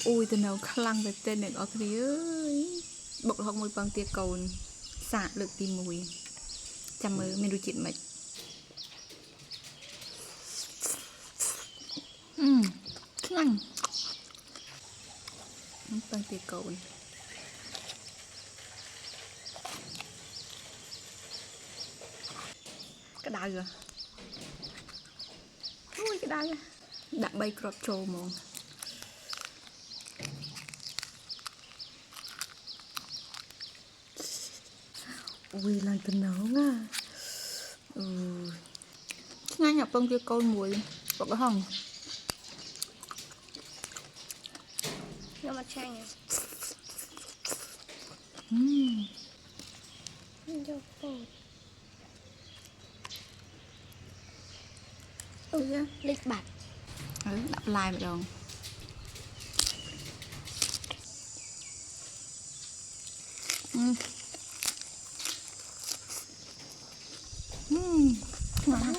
ui từ nào khăng về tên này ở phía bộc học mùi bằng tia cầu xả lực tìm mùi chăm mơ mình đôi chuyện mệt khăng bằng tia cầu cái đai rồi ui cái đai đã bay crop trâu mong ui lần từ nấu à ngay nhập bông tia cầu mùi có cái hồng nó mà chanh à cho bột lịch bạch đập lại một đồng ngon